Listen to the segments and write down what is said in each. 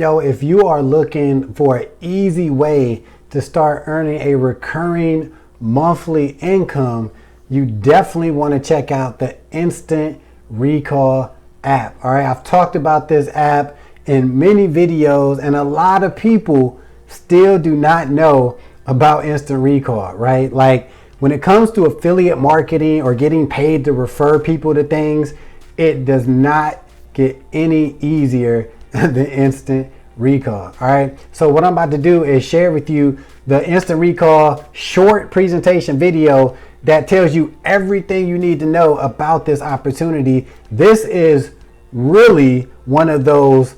Yo, if you are looking for an easy way to start earning a recurring monthly income, you definitely want to check out the Instant Recall app. All right, I've talked about this app in many videos, and a lot of people still do not know about Instant Recall, right? Like when it comes to affiliate marketing or getting paid to refer people to things, it does not get any easier the Instant Recall. All right, so what I'm about to do is share with you the Instant Recall short presentation video that tells you everything you need to know about this opportunity. This is really one of those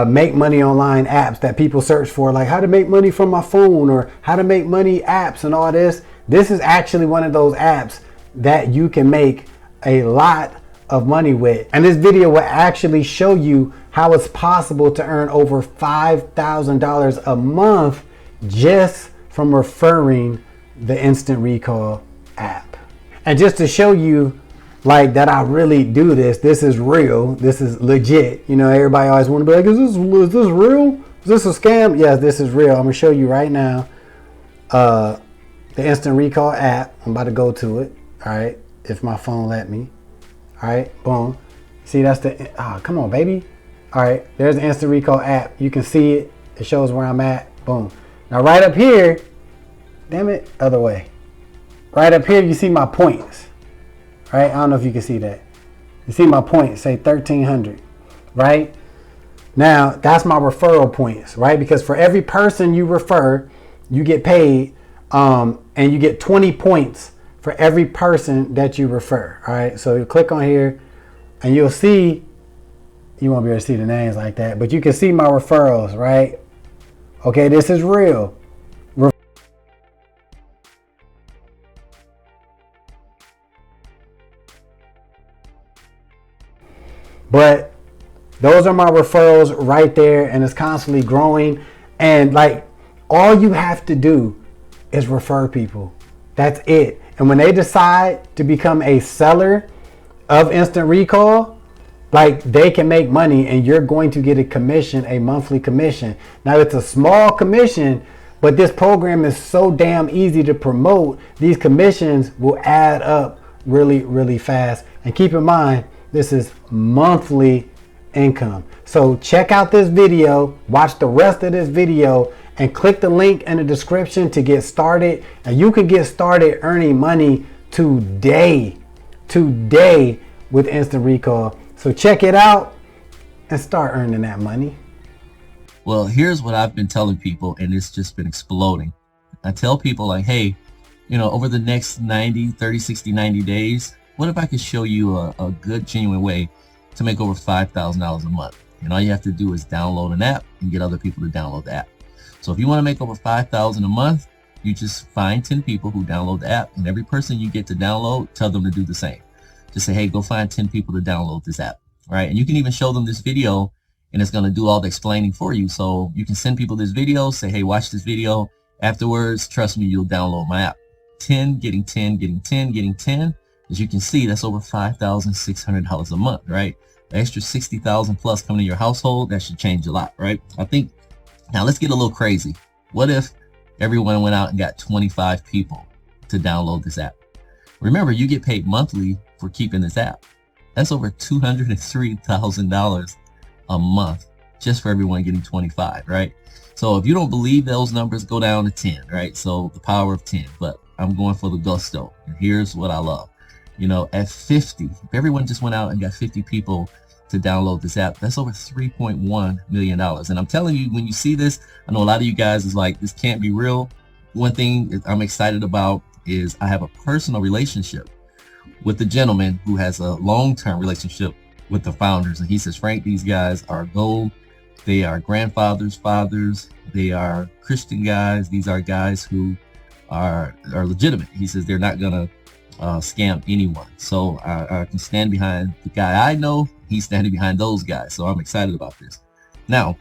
make money online apps that people search for, like how to make money from my phone or how to make money apps and all this. This is actually one of those apps that you can make a lot of money with. And this video will actually show you how it's possible to earn over $5,000 a month just from referring the Instant Recall app. And just to show you like that I really do this is real, this is legit. You know, everybody always want to be like, is this real? Is this a scam? Yes, this is real. I'm gonna show you right now the Instant Recall app. I'm about to go to it. All right, if my phone let me. All right, boom. See, that's the, come on, baby. All right, there's the Instant Recall app. You can see it. It shows where I'm at. Boom. Now right up here, damn it, other way. Right up here, you see my points. Right, I don't know if you can see that. You see my points, say 1,300. Right? Now, that's my referral points, right? Because for every person you refer, you get paid, and you get 20 points for every person that you refer. All right, so you click on here and you'll see, you won't be able to see the names like that, but you can see my referrals, right? Okay, this is real. But those are my referrals right there, and it's constantly growing. And like all you have to do is refer people. That's it. And when they decide to become a seller of Instant Recall, like they can make money and you're going to get a commission, a monthly commission. Now it's a small commission, but this program is so damn easy to promote. These commissions will add up really, really fast. And keep in mind, this is monthly income. So check out this video, watch the rest of this video, and click the link in the description to get started. And you can get started earning money today with Instant Recall. So check it out and start earning that money. Well, here's what I've been telling people, and it's just been exploding. I tell people like, hey, you know, over the next 30, 60, 90 days, what if I could show you a good, genuine way to make over $5,000 a month? And all you have to do is download an app and get other people to download the app. So if you want to make over $5,000 a month, you just find 10 people who download the app, and every person you get to download, tell them to do the same. Just say, hey, go find 10 people to download this app, right? And you can even show them this video, and it's going to do all the explaining for you. So you can send people this video, say, hey, watch this video. Afterwards, trust me, you'll download my app. 10, getting 10, getting 10, getting 10. As you can see, that's over $5,600 a month, right? The extra $60,000 plus coming in your household, that should change a lot, right? I think, now let's get a little crazy. What if everyone went out and got 25 people to download this app? Remember, you get paid monthly for keeping this app. That's over $203,000 a month just for everyone getting 25, right? So if you don't believe those numbers, go down to 10, right? So the power of 10, but I'm going for the gusto. And here's what I love. You know, at 50, if everyone just went out and got 50 people to download this app, that's over $3.1 million. And I'm telling you, when you see this, I know a lot of you guys is like, this can't be real. One thing I'm excited about is I have a personal relationship with the gentleman who has a long-term relationship with the founders. And he says, Frank, these guys are gold. They are grandfathers, fathers. They are Christian guys. These are guys who are legitimate. He says they're not going to scam anyone. So I can stand behind the guy I know. He's standing behind those guys. So I'm excited about this. Now,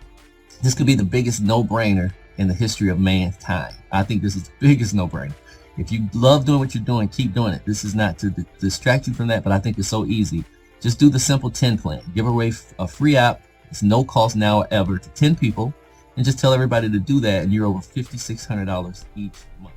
this could be the biggest no-brainer in the history of mankind. I think this is the biggest no-brainer. If you love doing what you're doing, keep doing it. This is not to distract you from that, but I think it's so easy. Just do the simple 10 plan. Give away a free app It's no cost now or ever to 10 people, and just tell everybody to do that, and you're over $5,600 each month.